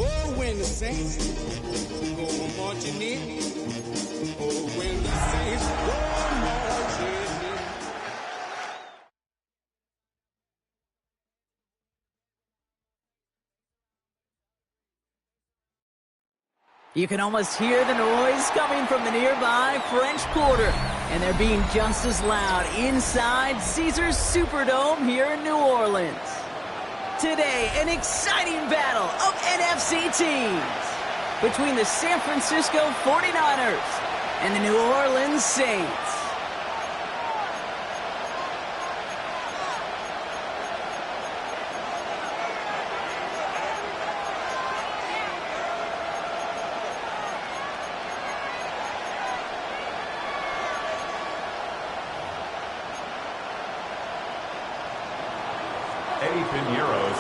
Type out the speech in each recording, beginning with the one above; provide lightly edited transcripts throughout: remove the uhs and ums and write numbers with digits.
Oh, when the saints go marching in. Oh, when the saints go marching in. You can almost hear the noise coming from the nearby French Quarter, and they're being just as loud inside Caesars Superdome here in New Orleans. Today, an exciting battle of NFC teams between the San Francisco 49ers and the New Orleans Saints.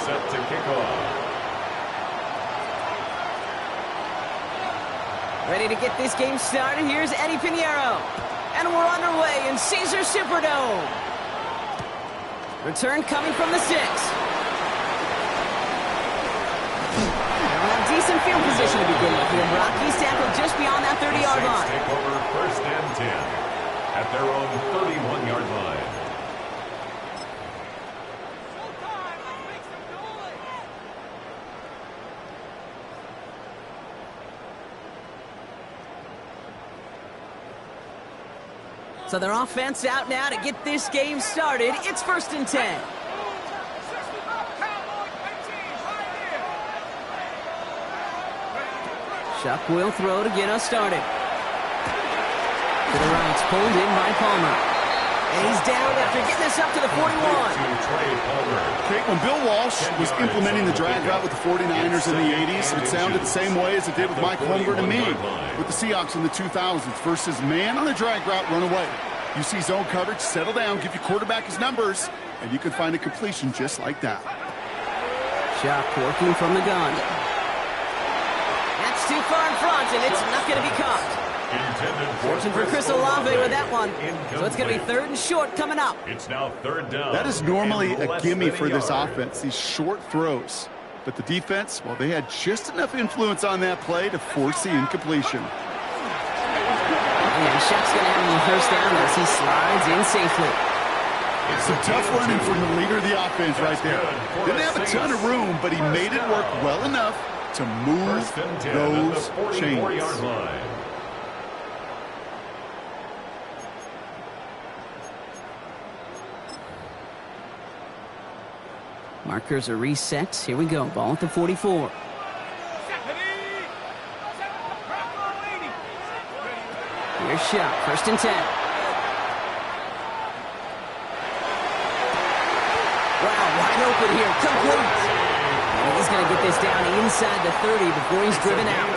Set to kick off. Ready to get this game started. Here's Eddie Pinheiro. And we're underway in Caesars Superdome. Return coming from the 6. Decent field position to begin with here. Brock, he's tackled just beyond that 30-yard line. Take over 1st and 10 at their own 31-yard line. So their offense out now to get this game started. It's 1st and 10. Shuck will throw to get us started. To the right, pulled in by Palmer. And he's down after getting this up to the 41. Okay, when Bill Walsh was implementing the drag route with the 49ers in the 80s, it sounded the same way as it did with Mike Holmgren and me with the Seahawks in the 2000s versus man on the drag route, run away. You see zone coverage, settle down, give your quarterback his numbers, and you can find a completion just like that. Shuck working from the gun. That's too far in front, and it's not going to be caught. Fortune for Chris Olave with that one. So it's going to be 3rd and short coming up. It's now 3rd down. That is normally a gimme for this offense, these short throws. But the defense, well, they had just enough influence on that play to force the incompletion. And Shuck's going to have him 1st down as he slides in safely. Some tough running from the leader of the offense right there. Didn't have a ton of room, but he made it work well enough to move those chains. Markers are reset. Here we go. Ball at the 44. Here's Shuck. 1st and 10. Wow, wide open here. Complete. And he's going to get this down inside the 30 before he's driven out.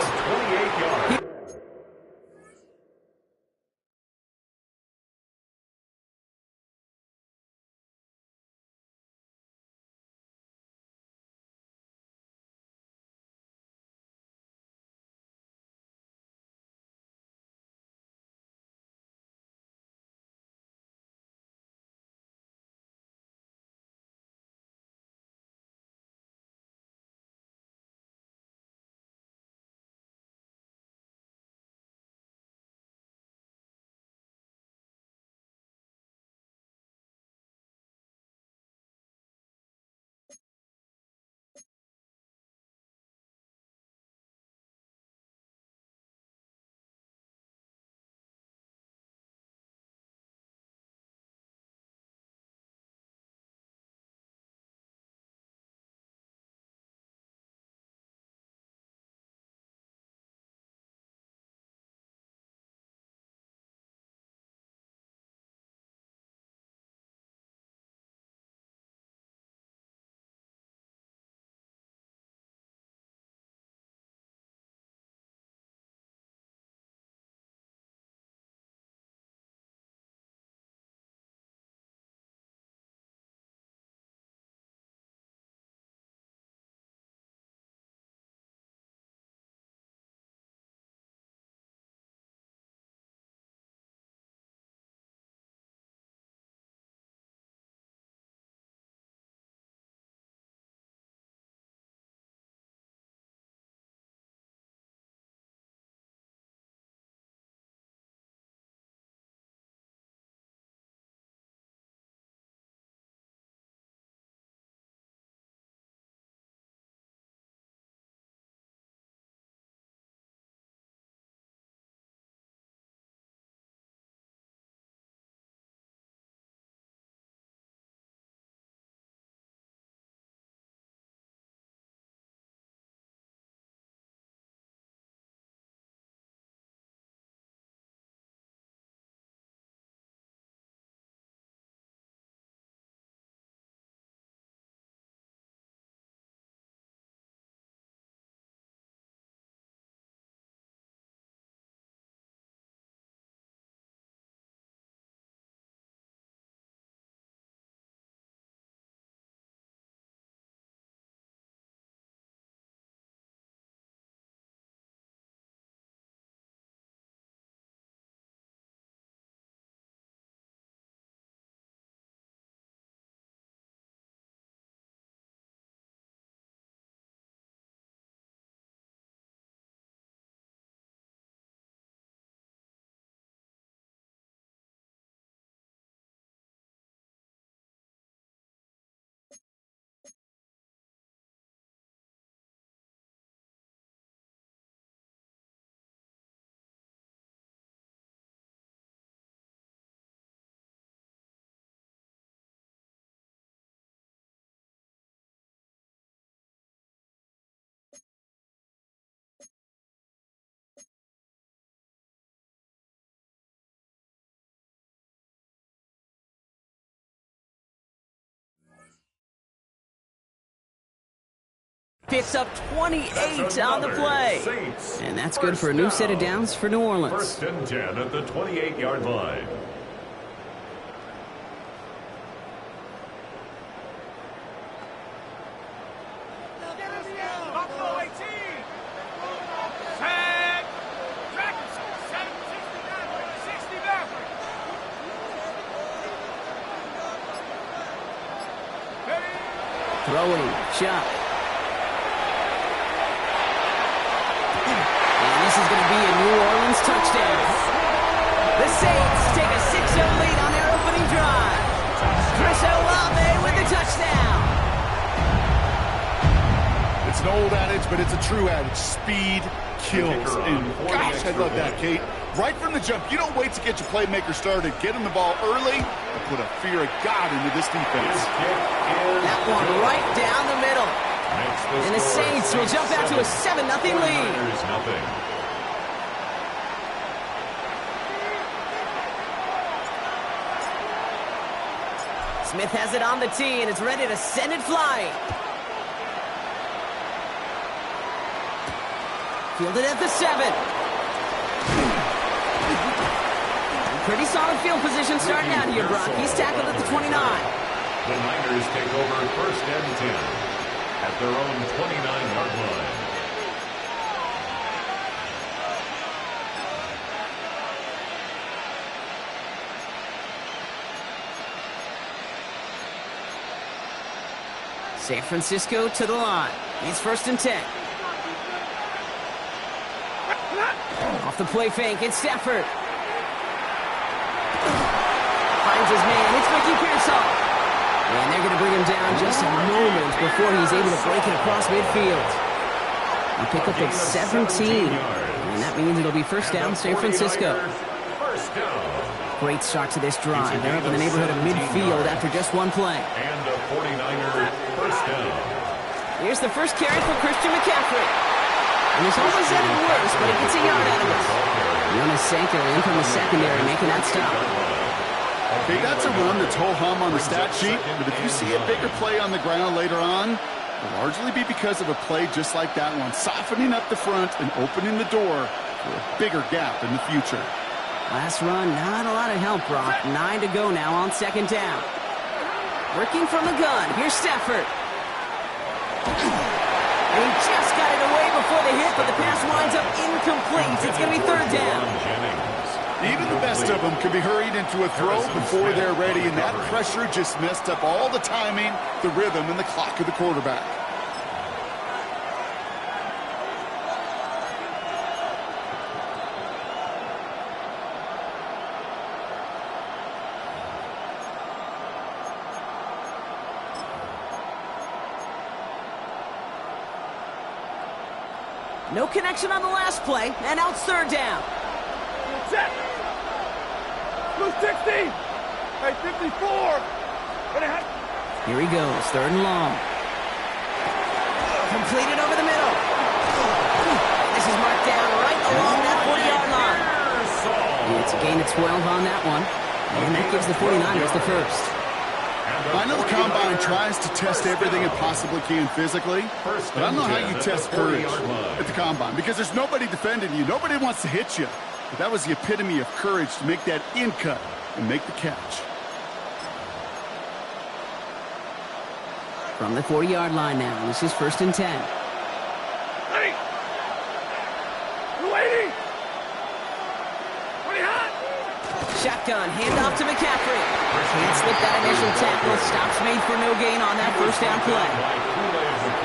picks up 28 on the play. And that's good for a new set of downs for New Orleans. First and 10 at the 28-yard line. Throwing, Chuck. And this is going to be a New Orleans touchdown. The Saints take a 6-0 lead on their opening drive. Chris Olave with the touchdown. It's an old adage, but it's a true adage. Speed kills. And gosh, I love that, Kate. Right from the jump, you don't wait to get your playmaker started. Get him the ball early and put a fear of God into this defense. That one right down the middle. And the Saints will jump out to a 7-0 lead. Smith has it on the tee, and it's ready to send it flying. Fielded at the 7. Pretty solid field position starting out here, Brock. He's tackled at the 29. The Niners take over first and 10 at their own 29-yard line. San Francisco to the line. He's first and 10. Off the play fake, it's Stafford. Finds his man, it's Mickey Pearsall. And they're going to bring him down just a moment before he's able to break it across midfield. A pickup of 17. And that means it'll be first down, San Francisco. Great start to this drive. They're up in the neighborhood of midfield after just one play. And a 49er first down. Here's the first carry for Christian McCaffrey. And he's always had it worse, but he gets a yard out of it. Jonas Sanko in from the secondary, making that stop. Okay, that's a run that's ho-hum on the stat sheet, but if you see a bigger play on the ground later on, it'll largely be because of a play just like that one, softening up the front and opening the door for a bigger gap in the future. Last run, not a lot of help, Brock. 9 to go now on second down. Working from the gun, here's Stafford. And he just got it away before the hit, but the pass winds up incomplete. It's going to be third down. Even the best of them can be hurried into a throw before they're ready, and that pressure just messed up all the timing, the rhythm, and the clock of the quarterback. No connection on the last play, and now it's third down. Set. Blue 60. Hey, 54. Here he goes, third and long. Completed over the middle. This is marked down right along that 40-yard line. It's a gain of 12 on that one, and that gives the 49ers the first. I know the Combine tries to test everything it possibly can physically, but I don't know how you test courage at the Combine, because there's nobody defending you. Nobody wants to hit you. But that was the epitome of courage to make that in cut and make the catch. From the 40-yard line now, this is first and 10. Ready. 280. Pretty hot. Shotgun, handoff to McCaffrey. Can't slip that initial tackle. Stops made for no gain on that first down play.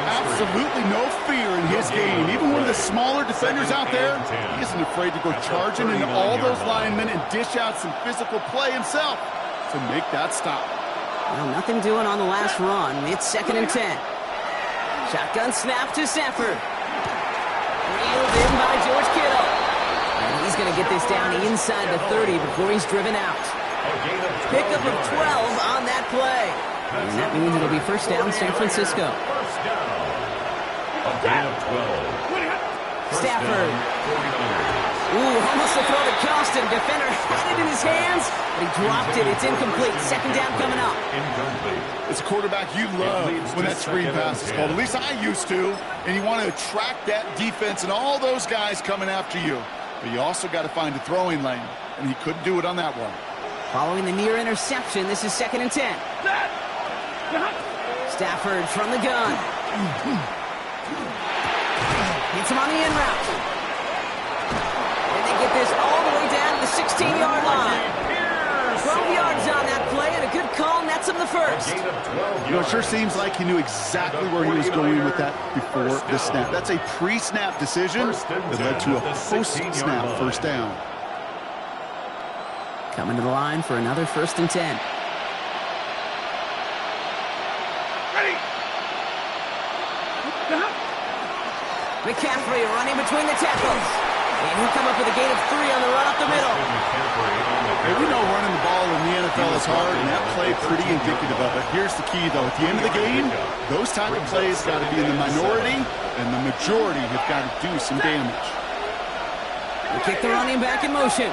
Absolutely no fear in his game. Even one of the smaller defenders out there, he isn't afraid to go charging into all those linemen and dish out some physical play himself to make that stop. Well, nothing doing on the last run. It's second and 10. Shotgun snap to Stafford. Reeled in by George Kittle. And he's going to get this down inside the 30 before he's driven out. Pickup of 12 on that play. And that means it'll be first down, San Francisco. Stafford. Ooh, almost a throw to Costin. Defender had it in his his hands, but he dropped it. It's incomplete. Second down coming up. Incomplete. It's a quarterback you love when that screen pass is called. At least I used to. And you want to attract that defense and all those guys coming after you. But you also got to find a throwing lane. And he couldn't do it on that one. Following the near interception, this is 2nd and 10. Stafford from the gun. Hits him on the in route. And they get this all the way down to the 16-yard line. 12 yards on that play, and a good call nets him the first. You know, it sure seems like he knew exactly where he was going with that before the snap. That's a pre-snap decision that led to a post-snap first down. Coming to the line for another 1st and 10. McCaffrey running between the tackles. And he'll come up with a gain of 3 on the run up the middle. Hey, we know running the ball in the NFL is hard, and that play pretty indicative of it. Here's the key, though. At the end of the game, those type of plays got to be in the minority, and the majority have got to do some damage. They kick the running back in motion.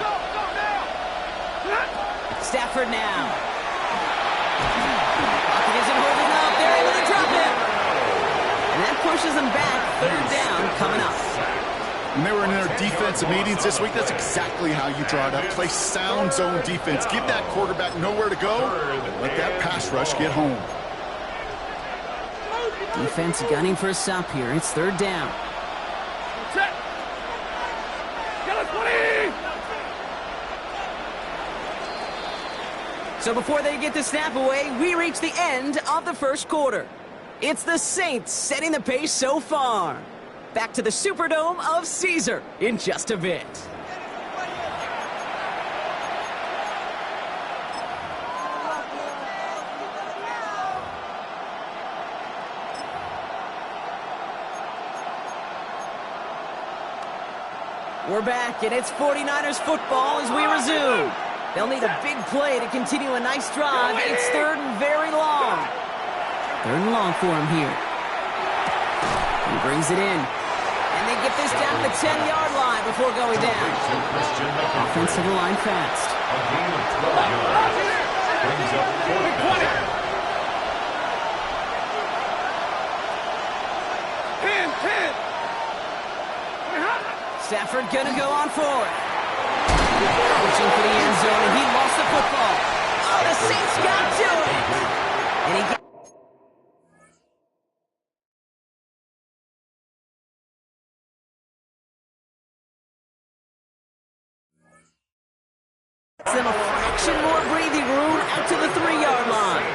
Stafford now. Pocket isn't holding up. They're able to drop it. And that pushes them back. 3rd down coming up. When they were in their defensive meetings this week, that's exactly how you draw it up. Play sound zone defense. Give that quarterback nowhere to go. Let that pass rush get home. Defense gunning for a stop here. It's 3rd down. So before they get the snap away, we reach the end of the first quarter. It's the Saints setting the pace so far. Back to the Superdome of Caesar in just a bit. We're back, and it's 49ers football as we resume. They'll need a big play to continue a nice drive. It's 3rd and very long. 3rd and long for him here. He brings it in. And they get this down to the 10-yard line before going down. Offensive line fast. A gain of 12 yards. Brings up 4th down. 10. Stafford gonna go on forward. Reaching for the end zone, and he lost the football. Oh, the Saints got to it. And he gets them a fraction more breathing room out to the 3-yard line.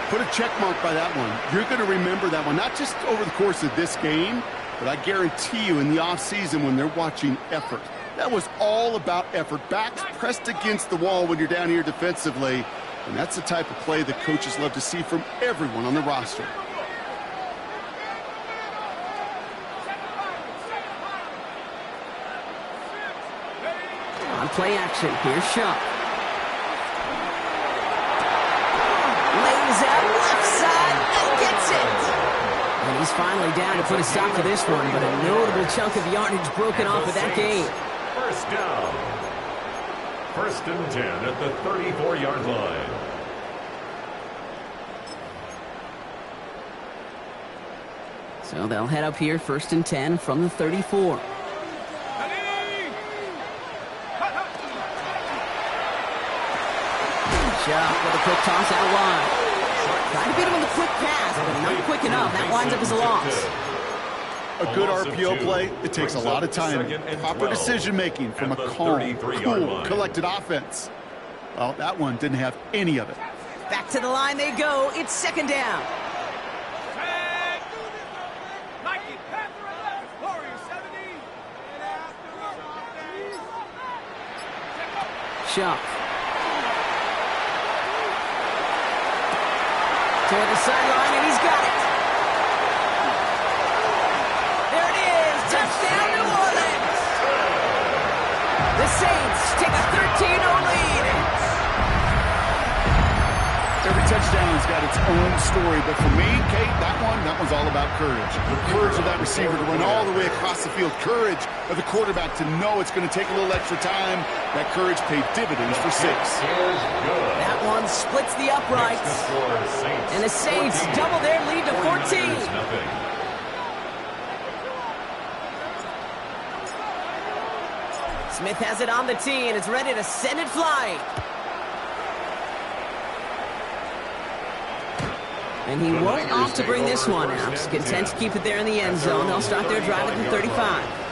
Put a check mark by that one. You're going to remember that one, not just over the course of this game, but I guarantee you in the offseason when they're watching effort. That was all about effort. Backs pressed against the wall when you're down here defensively, and that's the type of play that coaches love to see from everyone on the roster. On play action, here's Shuck. Lays out left side and gets it. And he's finally down to put a stop to this one, but a notable chunk of yardage broken off with that game. 1st down. 1st and 10 at the 34-yard line. So they'll head up here, 1st and 10 from the 34. Shuck with a quick toss out wide. Trying to beat him with a quick pass, but not quick enough. That winds up as a loss. A good RPO play, it takes a lot of time. Proper decision-making from a calm, cool, collected offense. Well, that one didn't have any of it. Back to the line they go. It's 2nd down. Shuck. Toward the sideline, and he's got it. There it is. Touchdown, New Orleans. The Saints take a 13-0 lead. Every touchdown's got its own story, but for me, Kate, that one's all about courage. The courage of that receiver to run all the way across the field. Courage of the quarterback to know it's going to take a little extra time, That courage paid dividends for 6. That one splits the uprights. And the Saints double their lead to 14. Smith has it on the tee, and it's ready to send it flying. And he won't opt to bring this one out. He's content to keep it there in the end zone. They'll start their drive at the 35.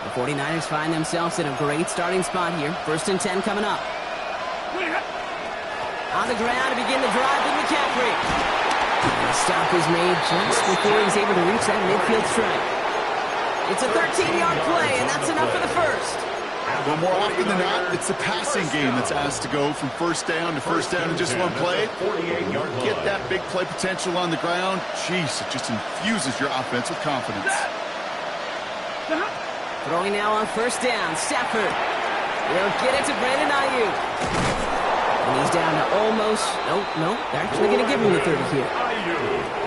The 49ers find themselves in a great starting spot here. 1st and 10 coming up. On the ground to begin the drive with McCaffrey. The stop is made just before he's able to reach that midfield strike. It's a 13-yard play, and that's enough for the first. Well, more often than not, it's the passing game that's asked to go from first down to first down in just one play. Get that big play potential on the ground. Jeez, it just infuses your offense with confidence. Throwing now on 1st down, Stafford. He'll get it to Brandon Ayuk. And he's down to almost, no, they're actually going to give him the 30 here.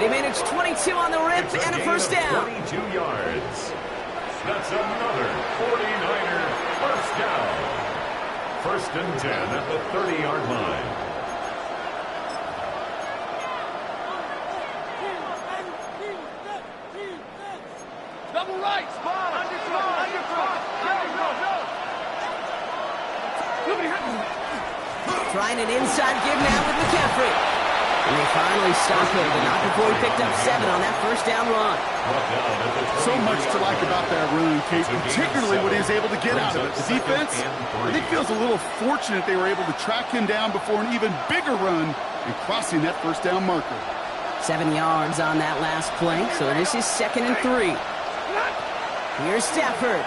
They managed 22 on the rip and a 1st down. 22 yards. That's another 49er 1st down. 1st and 10 at the 30-yard line. Double right, spot, underthrow. Trying an inside give now with McCaffrey. And they finally stop him, but not before he picked up 7 on that 1st down run. So much to like about that run, Kate, particularly what he was able to get out of it. The defense, I think, feels a little fortunate they were able to track him down before an even bigger run and crossing that 1st down marker. 7 yards on that last play, so this is 2nd and 3. Here's Stafford.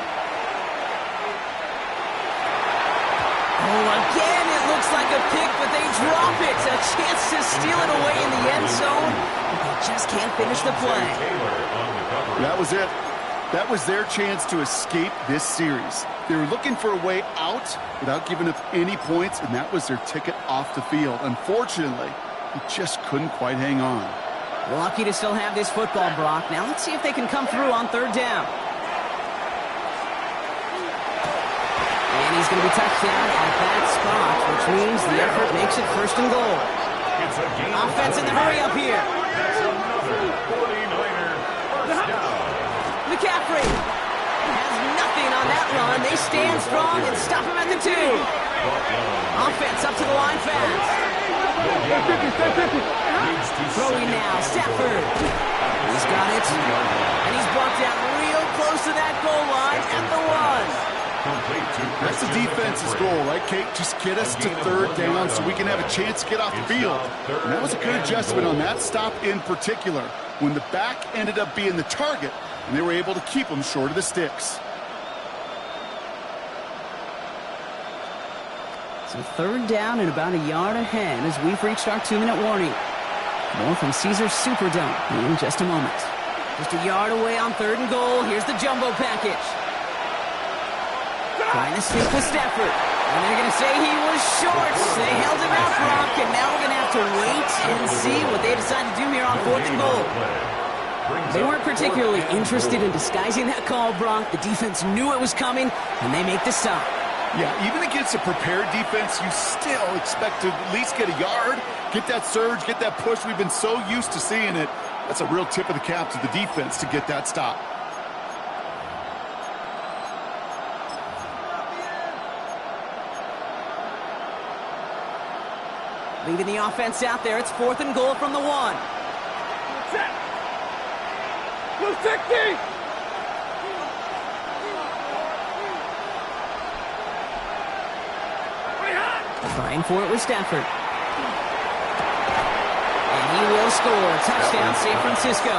Oh, again, it looks like a pick, but they drop it. A chance to steal it away in the end zone. They just can't finish the play. That was it. That was their chance to escape this series. They were looking for a way out without giving up any points, and that was their ticket off the field. Unfortunately, he just couldn't quite hang on. Lucky to still have this football, Brock. Now let's see if they can come through on 3rd down. And he's going to be touched down at that spot, which means the effort makes it 1st and goal. Offense in the hurry up here. That's another 49er 1st down. McCaffrey has nothing on that run. They stand strong and stop him at the 2. Offense up to the line fast. Throwing now, Stafford. He's got it. And he's brought down real close to that goal line at the 1. That's the defense's goal, right, Kate? Just get us to 3rd down so we can have a chance to get off the field. And that was a good adjustment on that stop in particular, when the back ended up being the target, and they were able to keep him short of the sticks. So 3rd down and about a yard ahead as we've reached our 2-minute warning. More from Caesars Superdome in just a moment. Just a yard away on 3rd and goal. Here's the jumbo package. Trying to sneak with Stafford. And they're going to say he was short. They held him out, Brock, and now we're going to have to wait and see what they decide to do here on 4th and goal. They weren't particularly interested in disguising that call, Brock. The defense knew it was coming, and they make the stop. Yeah, even against a prepared defense, you still expect to at least get a yard, get that surge, get that push. We've been so used to seeing it. That's a real tip of the cap to the defense to get that stop. Leaving the offense out there. It's 4th and goal from the 1. Blue 60! Trying for it with Stafford. And he will score. Touchdown, San Francisco.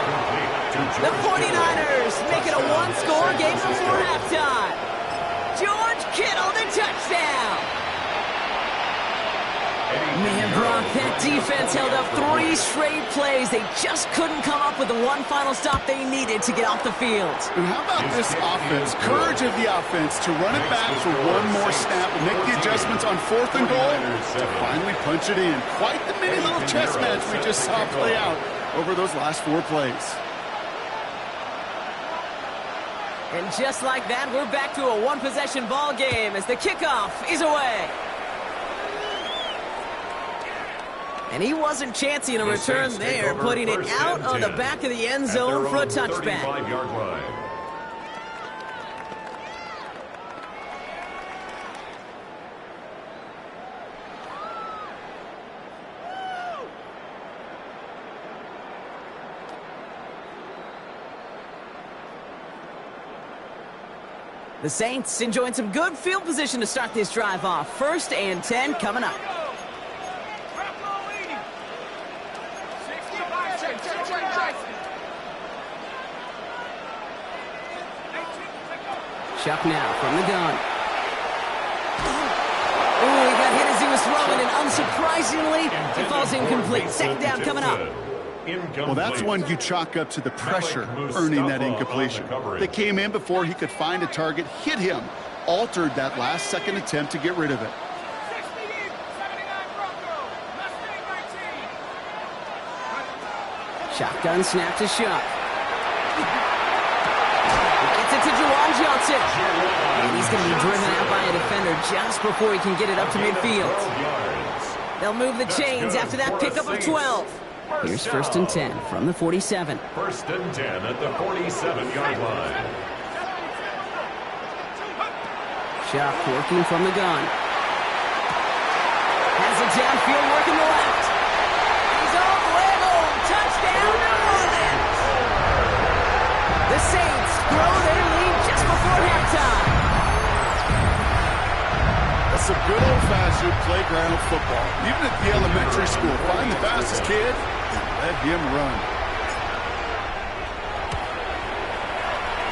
The 49ers make it a 1-score game before halftime. George Kittle, the touchdown. Man, Brock, that defense held up 3 straight plays. They just couldn't come up with the one final stop they needed to get off the field. And how about this offense? Courage of the offense to run it back for one more snap and make the adjustments on 4th and goal to finally punch it in. Quite the mini little chess match we just saw play out over those last 4 plays. And just like that, we're back to a one-possession ball game as the kickoff is away. And he wasn't chancing a return there, putting it out on the back of the end zone for a touchback. The Saints enjoying some good field position to start this drive off. 1st and 10 coming up. Chuck now from the gun. Oh, he got hit as he was throwing, and unsurprisingly, he falls incomplete. 2nd down coming up. Well, that's one you chalk up to the pressure earning that incompletion. They came in before he could find a target, hit him, altered that last-second attempt to get rid of it. Shotgun snap to Shuck. Gets it to Juwan Johnson. And he's going to be driven out by a defender just before he can get it up to midfield. They'll move the chains after that pickup of 12. Here's 1st and 10 from the 47. 1st and 10 at the 47-yard line. Shuck working from the gun. Has it downfield, working the left. He's all the way home. Touchdown, New Orleans. The Saints grow their lead just before halftime. That's some good old-fashioned playground football. Even at the elementary school, find the fastest kid and let him run.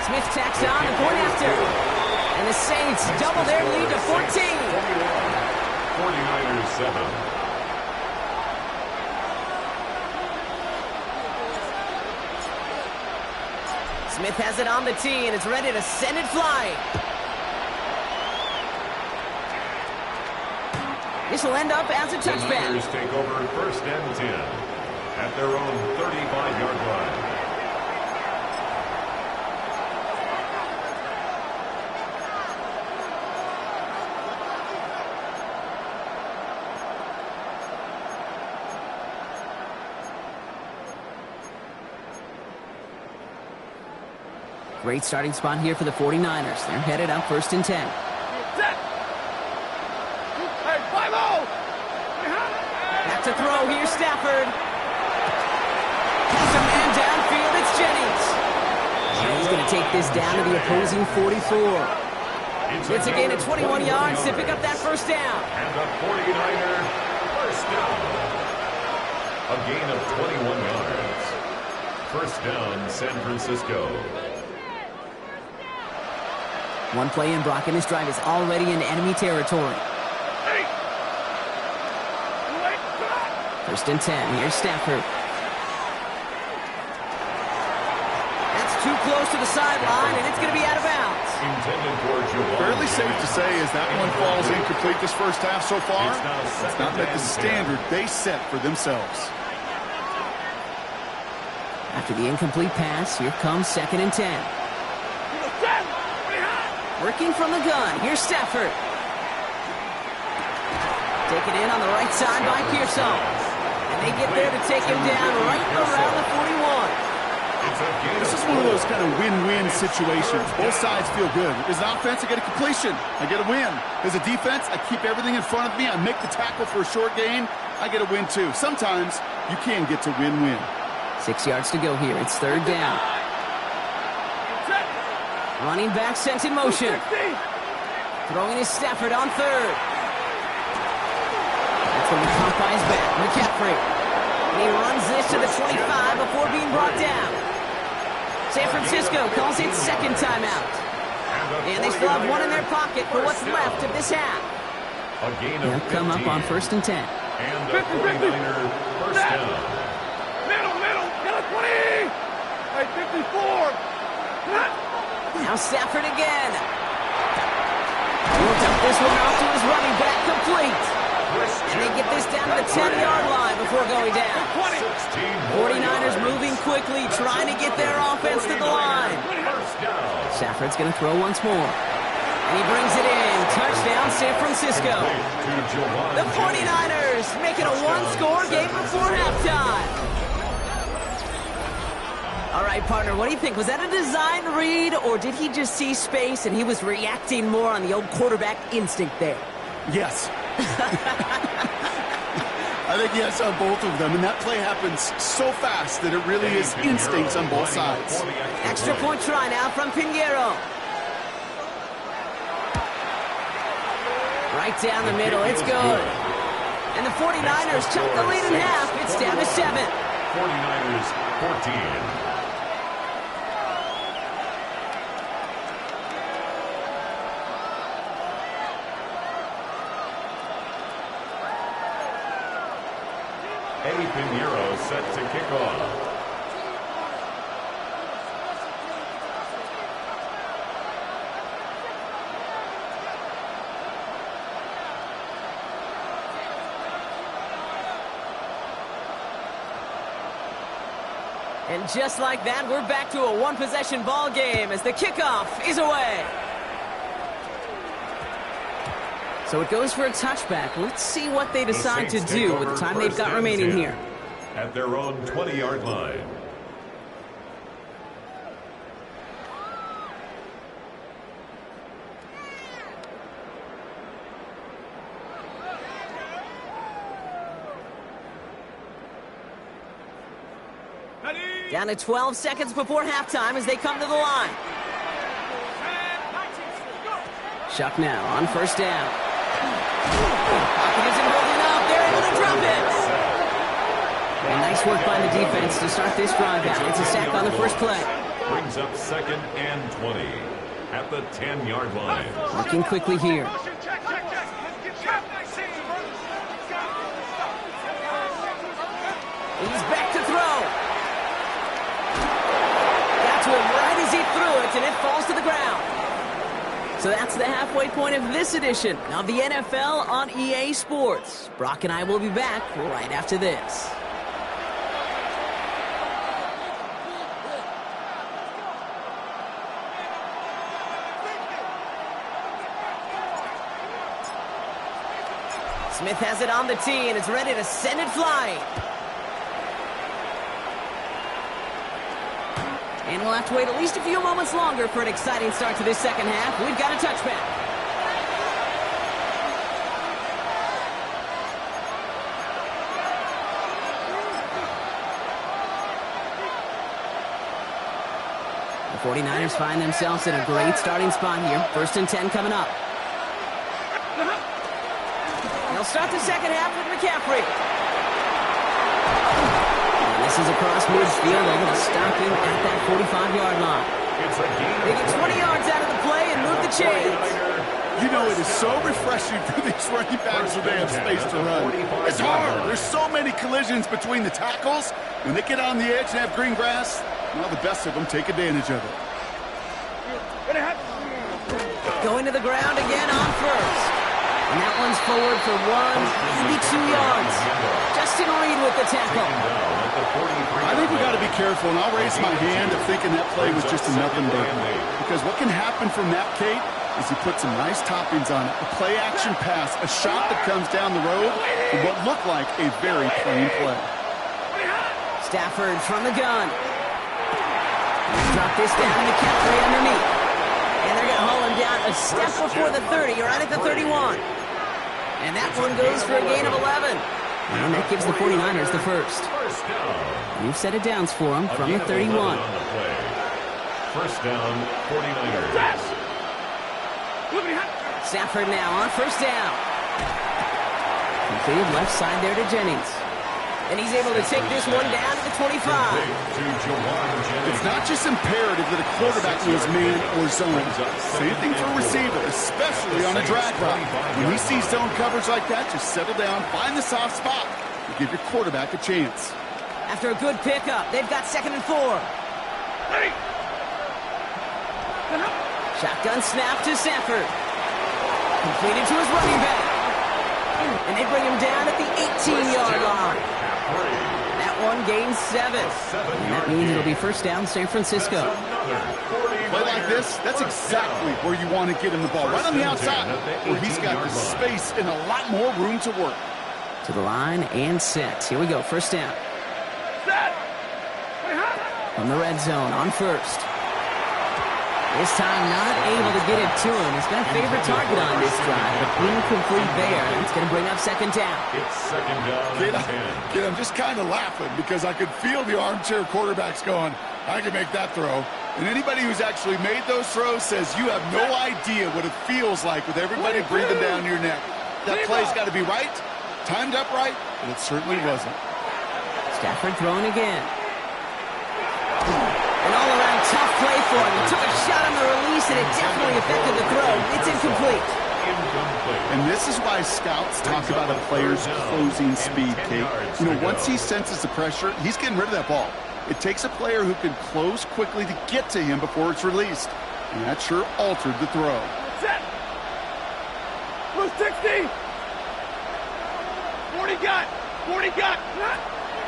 Smith tacks on the point after. And the Saints double their lead to 14. 49ers 7. Smith has it on the tee, and it's ready to send it flying. This will end up as a touchback. The Niners take over 1st and 10 at their own 35-yard line. Great starting spot here for the 49ers. They're headed up 1st and 10. Hey, Bayou! Back to throw. Here's Stafford. Has a man downfield. It's Jennings. And he's going to take this down to the opposing 44. It's a gain of 21 yards to pick up that 1st down. And the 49er 1st down. A gain of 21 yards. 1st down, San Francisco. One play in, Brock, and this drive is already in enemy territory. 1st and 10. Here's Stafford. That's too close to the sideline, and it's going to be out of bounds. Fairly safe to say as that one falls incomplete this 1st half so far. It's not met the standard they set for themselves. After the incomplete pass, here comes 2nd and 10. Working from the gun. Here's Stafford. Taken in on the right side by Pearson. And they get there to take him down right around the 41. This is one of those kind of win-win situations. Both sides feel good. As an offense, I get a completion. I get a win. As a defense, I keep everything in front of me. I make the tackle for a short gain. I get a win, too. Sometimes you can get to win-win. 6 yards to go here. It's 3rd down. Running back sent in motion. Throwing is Stafford on 3rd. That's when the caught by his back. McCaffrey. And he runs this to the 25 before being brought down. San Francisco calls it 2nd timeout. And they still have one in their pocket for what's left of this half. A gain of They'll come up on 1st and 10. And the 49er first down. Middle, got a 20. Hey, 54. Now Stafford again. He'll dump this one off to his running back, complete. And they get this down to the 10-yard line before going down. 49ers moving quickly, trying to get their offense to the line. Stafford's going to throw once more. And he brings it in. Touchdown, San Francisco. The 49ers making a one-score game before halftime. All right, partner, what do you think? Was that a design read, or did he just see space and he was reacting more on the old quarterback instinct there? Yes. I think yes on both of them, and that play happens so fast that it really is instincts on both sides. Extra point try now from Pinheiro. Right down the middle, it's good. And the 49ers chunk the lead in half. It's down to 7. 49ers 14. Eddie Pinheiro set to kick off. And just like that, we're back to a one-possession ball game as the kickoff is away. So it goes for a touchback. Let's see what they decide to do with the time they've got remaining here. At their own 20-yard line. Down to 12 seconds before halftime as they come to the line. Shuck now on first down. Pocket isn't holding up. They're able to drop it. And nice work by the defense to start this drive out. It's a sack on the first play. Brings up 2nd and 20 at the 10-yard line. Working quickly here. He's back to throw. Got to him right as he threw it, and it falls to the ground. So that's the halfway point of this edition of the NFL on EA Sports. Brock and I will be back right after this. Smith has it on the tee, and it's ready to send it flying. And we'll have to wait at least a few moments longer for an exciting start to this second half. We've got a touchback. The 49ers find themselves in a great starting spot here. 1st and 10 coming up. They'll start the second half with McCaffrey. This is across midfield. They're going to stop him at that 45-yard line. They get 20 yards out of the play and move the chains. You know, it is so refreshing for these running backs when they have space to run. It's hard. There's so many collisions between the tackles. When they get on the edge and have green grass, well, the best of them take advantage of it. Going to the ground again on first. And that one's forward for 1, maybe 2 yards. Justin Reed with the tackle. I think we got to be careful, and I'll raise my hand of thinking that play was just a nothing burger. Because what can happen from that, Kate, is you put some nice toppings on it. A play-action pass, a shot that comes down the road, and what looked like a very plain play. Stafford from the gun. Drop this down to McCaffrey underneath. And they're going to haul him down a step before the 30, right at the 31. And that one goes for a gain of 11. And that gives the 49ers the first. New set of downs for them from the 31. First down, 49ers. Stafford now on first down. Completed left side there to Jennings. And he's able to take this one down to the 25. It's not just imperative that a quarterback knows man or zone. Same thing for a receiver, especially on a drag route. When he sees zone coverage like that, just settle down, find the soft spot, and give your quarterback a chance. After a good pickup, they've got 2nd and 4. Ready. Shotgun snap to Sanford. Completed to his running back. And they bring him down at the 18-yard line. That one gains 7. And that means it'll be first down San Francisco. Play like this, that's exactly where you want to get him the ball. Right on the outside, where he's got the space and a lot more room to work. To the line and set. Here we go, first down. Set. From the red zone on first. This time not able to get it to him. He's got a favorite target on this drive, but incomplete there. It's going to bring up 2nd down. It's 2nd down. Kid, I'm just kind of laughing because I could feel the armchair quarterbacks going, I can make that throw. And anybody who's actually made those throws says you have no idea what it feels like with everybody breathing down your neck. That play's got to be right, timed up right, and it certainly wasn't. Stafford throwing again. An all-around tough play for him. He took a shot on the release, and it definitely affected the throw. It's incomplete. And this is why scouts talk about a player's closing speed, Kate. You know, once he senses the pressure, he's getting rid of that ball. It takes a player who can close quickly to get to him before it's released. And that sure altered the throw. Set. Blue 60. 40 got. 40 got.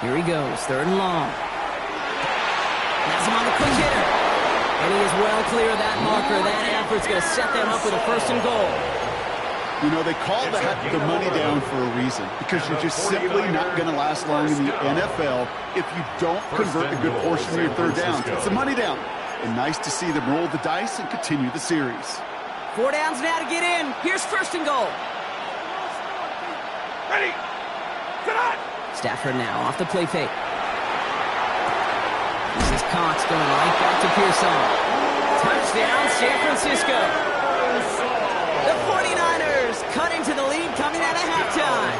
Here he goes, 3rd and long. Has him on the quick hitter. And he is well clear of that marker. That effort's going to set them up with a 1st and goal. You know, they call that the money down for a reason, because you're just simply not going to last long in the NFL if you don't convert a good portion of your 3rd downs. It's the money down. And nice to see them roll the dice and continue the series. 4 downs now to get in. Here's 1st and goal. Ready. Set on. Stafford now off the play fake. This is Cox going right back to Pearson. Touchdown, San Francisco. The 49ers cut into the lead coming out of halftime.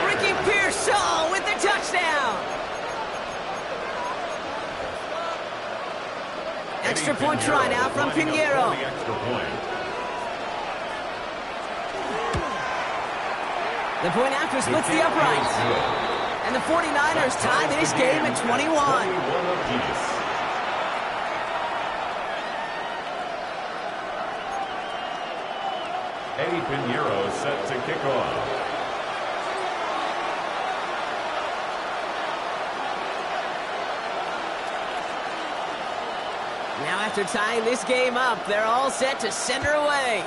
Ricky Pearson with the touchdown. Extra point try now from Pinheiro. The point after splits the uprights. And the 49ers tie this game at 21. Eddie Pinheiro set to kick off. Now after tying this game up, they're all set to send her away.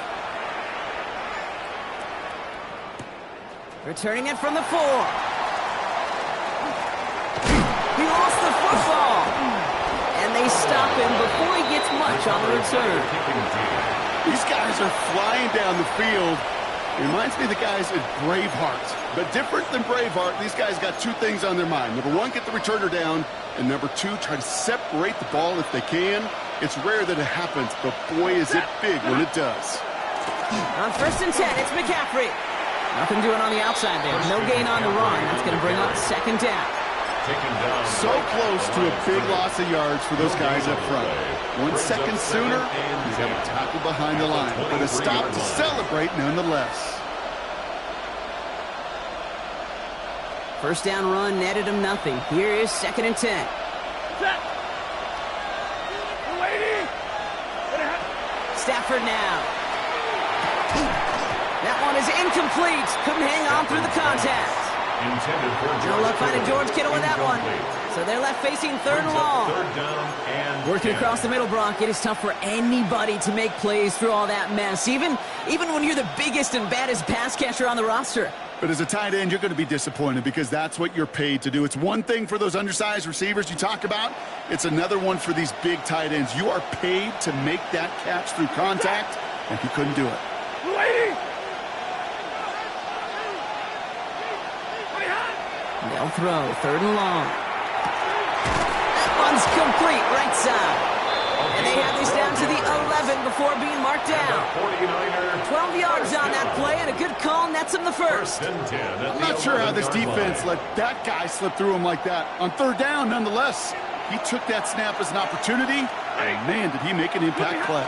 Returning it from the 4. He lost the football. And they stop him before he gets much on the return. These guys are flying down the field. It reminds me of the guys at Braveheart. But different than Braveheart, these guys got 2 things on their mind. Number 1, get the returner down. And number 2, try to separate the ball if they can. It's rare that it happens, but boy, is it big when it does. On 1st and 10, it's McCaffrey. Nothing doing on the outside there. No gain on the run. That's going to bring up 2nd down. So close to a big loss of yards for those guys up front. 1 second sooner, he's got a tackle behind the line. But a stop to celebrate nonetheless. First down run netted him nothing. Here is 2nd and 10. Set. Lady. Stafford now. That one is incomplete. Couldn't hang on through the contact. No luck finding George Kittle with that one. So they're left facing 3rd and long. Working across the middle, Brock, it is tough for anybody to make plays through all that mess, even when you're the biggest and baddest pass catcher on the roster. But as a tight end, you're going to be disappointed because that's what you're paid to do. It's one thing for those undersized receivers you talk about. It's another one for these big tight ends. You are paid to make that catch through contact, and he couldn't do it. Lady. They'll throw 3rd and long. That one's complete right side. And they have this down to the 11 before before being marked down. 12 yards on that play, and a good call nets him the first. I'm not sure how this defense let that guy slip through him like that. On third down, nonetheless, he took that snap as an opportunity, and man, did he make an impact play.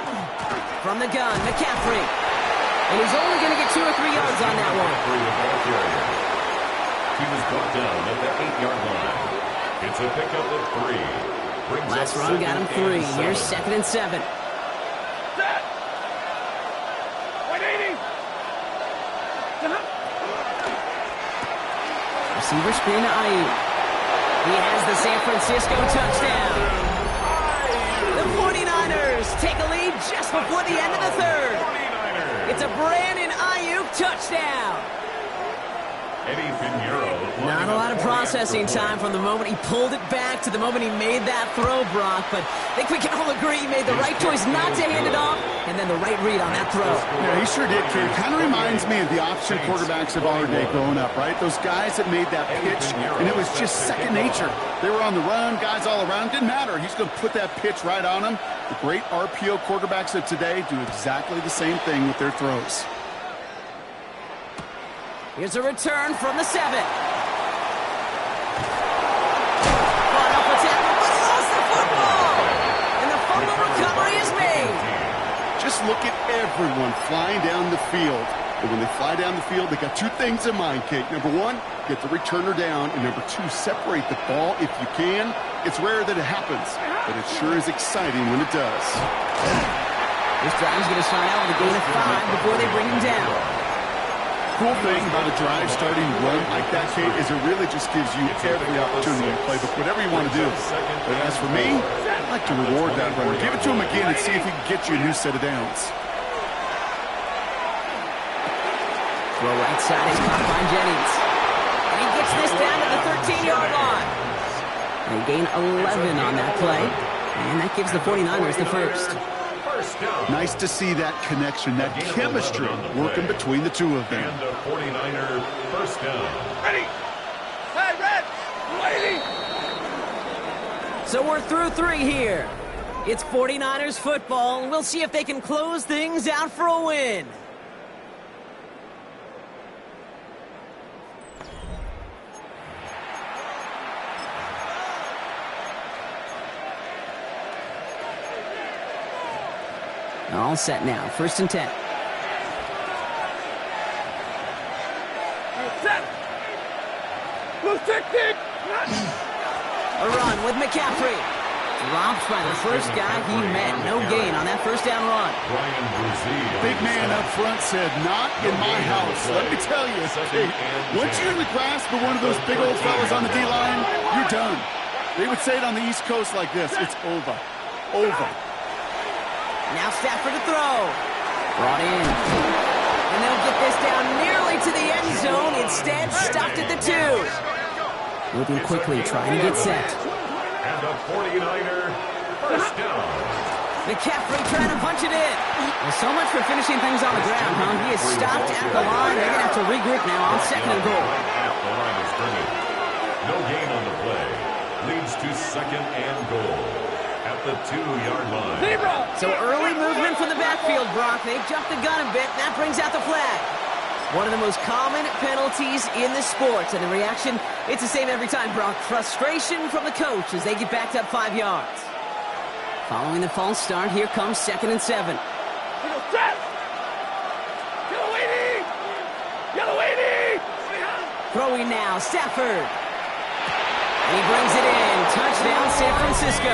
From the gun, McCaffrey. And he's only going to get 2 or 3 yards on that one. He was brought down at the 8-yard line. It's a pickup of 3. Last run got him 3. Here's 2nd and 7. Set. 180. Receiver screen to Bayou. He has the San Francisco touchdown. The 49ers take a lead just before the end of the third. It's a Brandon Ayuk touchdown. Not a lot of processing time from the moment he pulled it back to the moment he made that throw, Brock. But I think we can all agree he made the right choice not to hand it off, and then the right read on that throw. Yeah, he sure did, kid. Kind of reminds me of the option quarterbacks of our day growing up, right? Those guys that made that pitch, and it was just second nature. They were on the run, guys all around. Didn't matter. He's going to put that pitch right on them. The great RPO quarterbacks of today do exactly the same thing with their throws. Here's a return from the 7. Caught up for tackle, but he lost the football. And the fumble recovery is made. Just look at everyone flying down the field. And when they fly down the field, they got 2 things in mind, Kate. Number 1, get the returner down. And number 2, separate the ball if you can. It's rare that it happens, but it sure is exciting when it does. This drive's going to start out with a gain of 5 before they bring him down. Cool thing about a drive starting run like that, Kate, is it really just gives you every opportunity to play whatever you want to do. But as for me, I'd like to reward that runner. Give it to him again and see if he can get you a new set of downs. Throw right side is caught by Jennings. And he gets this down to the 13-yard line. They gain 11 on that play. And that gives the 49ers the first. Nice to see that connection, that chemistry working between the two of them. And a 49er first down. Ready. Hey, red. Waiting. So we're through 3 here. It's 49ers football. We'll see if they can close things out for a win. All set now. 1st and 10. Set. Blue technique. A run with McCaffrey. Dropped by the first guy he met. No gain on that first down run. Big man up front said, not in my house. Let me tell you, hey, once you're in the grasp of one of those big old fellas on the D-line, you're done. They would say it on the East Coast like this. It's over. Over. Now Stafford to throw. Brought in. And they'll get this down nearly to the end zone. Instead, stopped at the 2. Moving quickly, trying to get set. And a 49er first down. McCaffrey trying to punch it in. Well, so much for finishing things on the ground, huh? He is stopped at the line. They're going to have to regroup now on 2nd and goal. At the line of scrimmage. No gain on the play. Leads to 2nd and goal. At the 2-yard line. So early movement from the backfield, Brock. They jumped the gun a bit. That brings out the flag. One of the most common penalties in the sports. And the reaction, it's the same every time, Brock. Frustration from the coach as they get backed up 5 yards. Following the false start, here comes 2nd and 7. Set. Yellow 80. Yellow 80. Throwing now, Stafford. And he brings it in. Touchdown, San Francisco.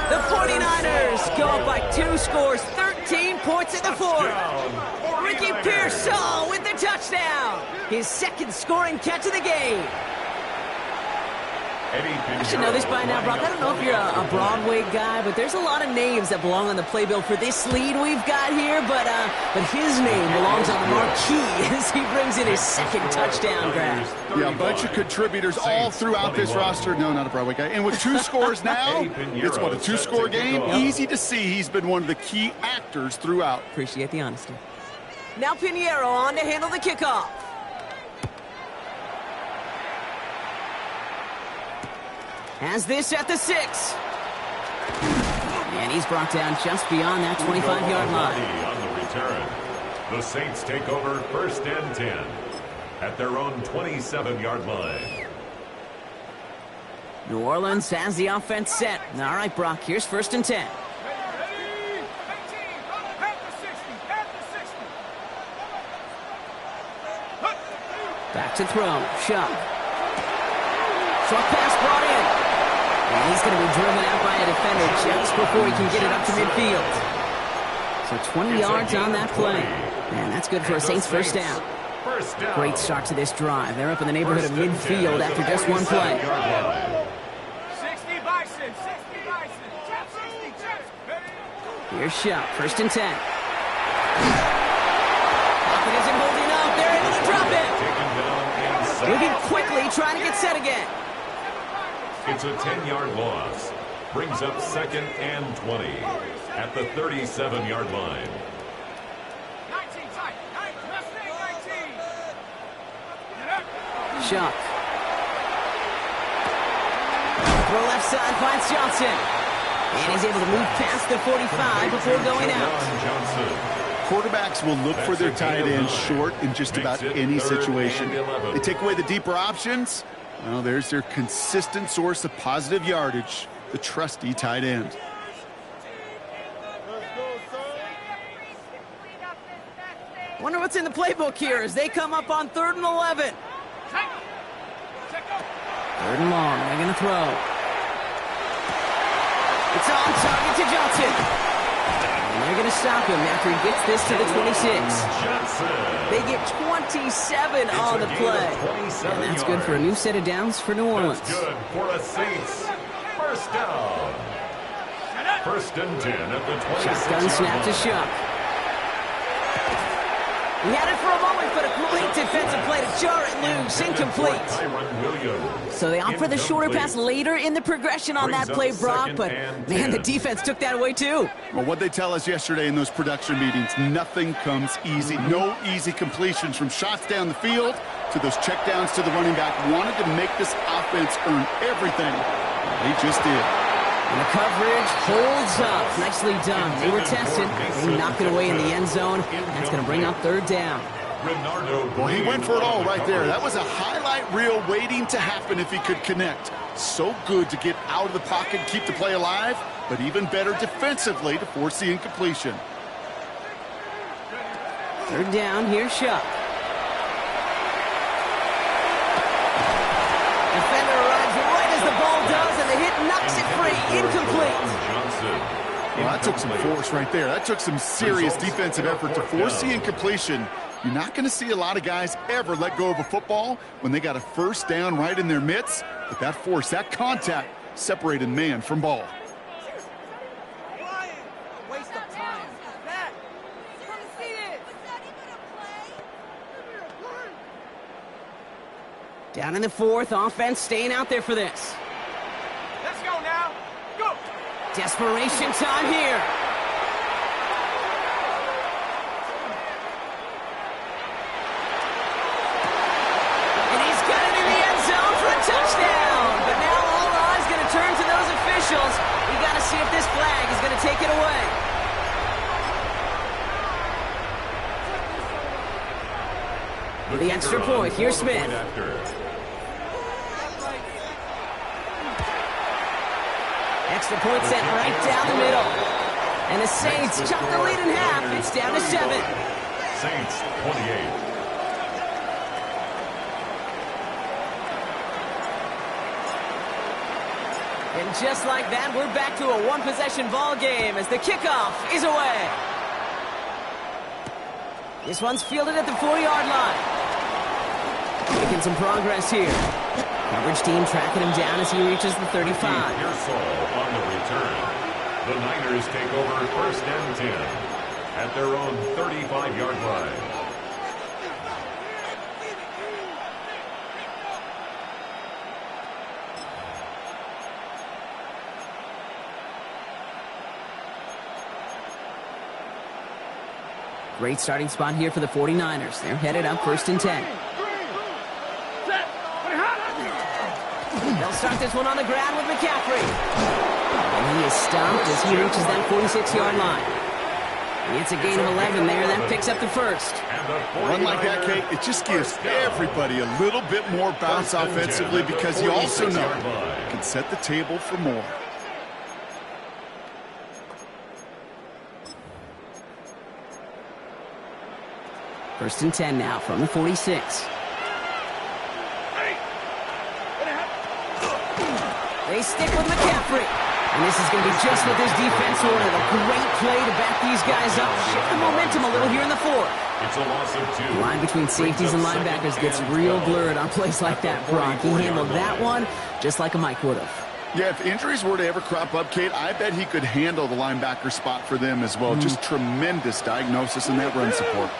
The 49ers go up by 2 scores, 13 points in the 4th. Ricky Pearsall with the touchdown. His 2nd scoring catch of the game. I should know this by now, Brock. I don't know if you're a Broadway guy, but there's a lot of names that belong on the playbill for this lead we've got here. But his name belongs on the marquee as he brings in his 2nd touchdown grab. Yeah, a bunch of contributors all throughout this roster. No, not a Broadway guy. And with 2 scores now, it's what, a 2-score game? Easy to see he's been one of the key actors throughout. Appreciate the honesty. Now Pinheiro on to handle the kickoff. Has this at the 6. And And he's brought down just beyond that 25-yard line. On the return, the Saints take over 1st and 10 at their own 27-yard line. New Orleans has the offense set. All right, Brock, here's 1st and 10. Back to throw. Shuck. Short pass brought in. And he's going to be driven out by a defender just before he can get it up to midfield. So 20 yards on that play. And that's good for a Saints first down. Great start to this drive. They're up in the neighborhood of midfield after just one play. 60 Bison, 60 Bison, 60 Jets. Here's Shuck, 1st and 10. Pocket isn't holding up. They're able to drop it. Moving quickly, trying to get set again. It's a 10-yard loss. Brings up 2nd and 20 at the 37-yard line. 19 tight, 19. Shuck. Throw left side finds Johnson. And he's able to move past the 45 before going out. Quarterbacks will look for their tight end short in just about any situation. They take away the deeper options. Well, there's their consistent source of positive yardage, the trusty tight end. Wonder what's in the playbook here as they come up on 3rd and 11. 3rd and long. They're going to throw. It's on target to Johnson. And they're going to stop him after he gets this to the 26. They get 27 on the play. And that's good for a new set of downs for New Orleans. That's good for a Saints first down. 1st and 10 at the 26. Shotgun snap to Shuck. He had it for a moment, but a complete defensive play to jar it loose. Incomplete. So they opt for the shorter pass later in the progression on that play, Brock. But, man, the defense took that away, too. Well, what they tell us yesterday in those production meetings, nothing comes easy. No easy completions from shots down the field to those checkdowns to the running back. Wanted to make this offense earn everything. They just did. And the coverage holds up. Nicely done. They were tested. They knock it away in the end zone. That's going to bring up 3rd down. Well, he went for it all right there. That was a highlight reel waiting to happen if he could connect. So good to get out of the pocket and keep the play alive, but even better defensively to force the incompletion. 3rd down. Here's Shuck. Defender arrives right as the ball does, and the hit knocks it free. Incomplete. Well, that took some force right there. That took some serious defensive effort to force the incompletion. You're not going to see a lot of guys ever let go of a football when they got a first down right in their midst. But that force, that contact, separated man from ball. Waste of time. Down in the 4th, offense staying out there for this. Let's go now. Go. Desperation time here. And he's got it in the end zone for a touchdown. But now all eyes going to turn to those officials. We got to see if this flag is going to take it away. With the extra point, here's Smith. Extra point set right down the middle. And the Saints chop the lead in half. It's down to 7. Saints 28. And just like that, we're back to a one-possession ball game as the kickoff is away. This one's fielded at the 40-yard line. Making some progress here. Coverage team tracking him down as he reaches the 35. Pearsall on the return. The Niners take over 1st and 10 at their own 35-yard line. Great starting spot here for the 49ers. They're headed up 1st and 10. They'll start this one on the ground with McCaffrey. And he is stopped as he reaches that 46-yard line. And it's a gain of 11 there. That picks up the first. Run like that, Kate, it just gives everybody a little bit more bounce offensively because you also know you can set the table for more. First and 10 now from the 46. They stick with McCaffrey. And this is going to be just what this defense wanted. A great play to back these guys up. Shift the momentum a little here in the fourth. It's a loss of 2. The line between safeties and linebackers gets real blurred on plays like that, Brock. He handled that one just like a Mike would have. Yeah, if injuries were to ever crop up, Kate, I bet he could handle the linebacker spot for them as well. Just tremendous diagnosis in that run support.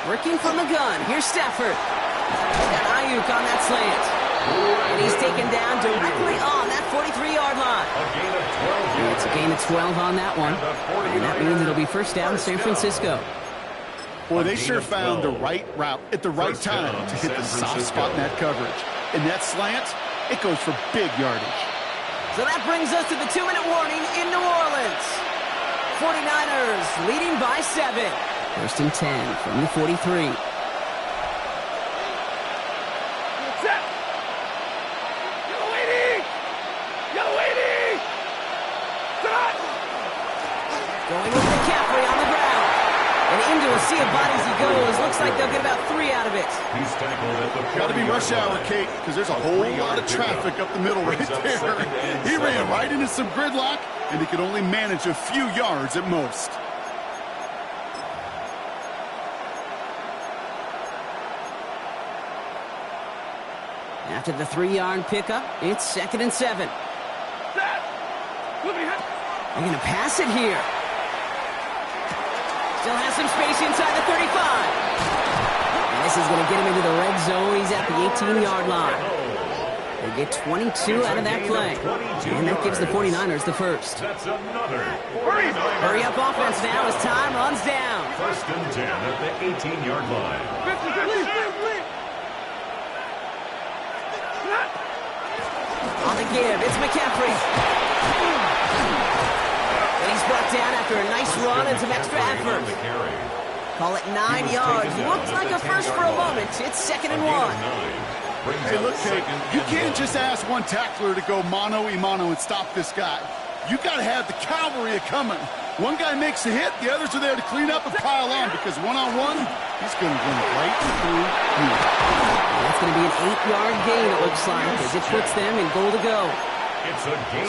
Working from the gun. Here's Stafford. He's got Ayuk on that slant. And he's taken down directly on that 43-yard line. It's a gain of 12 on that one. And that means it'll be first down to San Francisco. Boy, they sure found the right route at the right time to hit the soft spot in that coverage. And that slant, it goes for big yardage. So that brings us to the 2-minute warning in New Orleans. 49ers leading by 7. First and 10 from the 43. Going with McCaffrey on the ground. And into a sea of bodies he goes. Looks like they'll get about 3 out of it. He's tackled at the Got to be rush hour, Kate, because there's a whole lot of traffic up the middle right there. He ran right into some gridlock, and he could only manage a few yards at most. After the 3-yard pickup, it's 2nd and 7. They're going to pass it here. Still has some space inside the 35. And this is going to get him into the red zone. He's at the 18-yard line. They get 22 out of that play. And that gives the 49ers the first. That's another. Hurry up offense now as time runs down. First and 10 at the 18-yard line. On the give, it's McCaffrey. And he's brought down after a nice run and some extra effort. Call it 9 yards. Looks like a first for a moment. It's 2nd and 1. Hey, look, Kate, you can't just ask one tackler to go mano-a-mano and stop this guy. You got to have the cavalry coming. One guy makes a hit, the others are there to clean up and pile on because one-on-one, he's going to run right through you. That's going to be an 8-yard gain, it looks like, as it puts them in goal to go.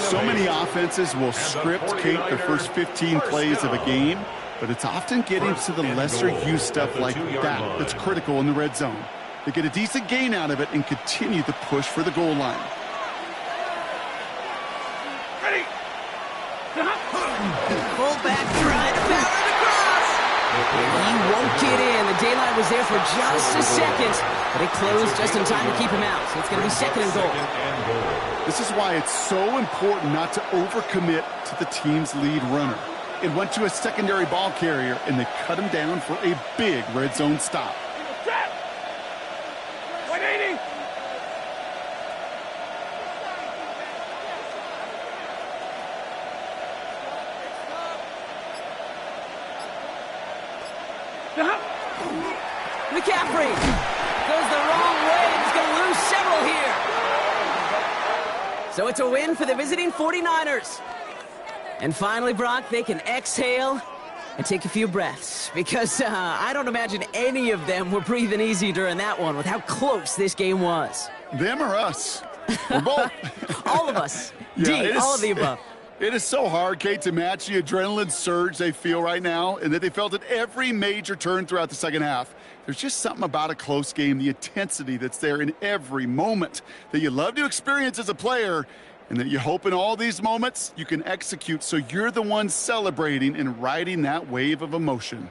So many offenses will script, Kate, the first 15 plays of a game, but it's often getting to the lesser-used stuff like that that's critical in the red zone. They get a decent gain out of it and continue the push for the goal line. Fullback trying to power it across. He won't get in. The daylight was there for just a second, but it closed just in time to keep him out. So it's going to be 2nd and goal. This is why it's so important not to overcommit to the team's lead runner. It went to a secondary ball carrier, and they cut him down for a big red zone stop. McCaffrey goes the wrong way and is going to lose several here. So it's a win for the visiting 49ers. And finally, Brock, they can exhale and take a few breaths because I don't imagine any of them were breathing easy during that one with how close this game was. Them or us? We're both. All of us. Yeah, all of the above. It is so hard, Kate, to match the adrenaline surge they feel right now and that they felt at every major turn throughout the second half. There's just something about a close game, the intensity that's there in every moment that you love to experience as a player and that you hope in all these moments you can execute so you're the one celebrating and riding that wave of emotion.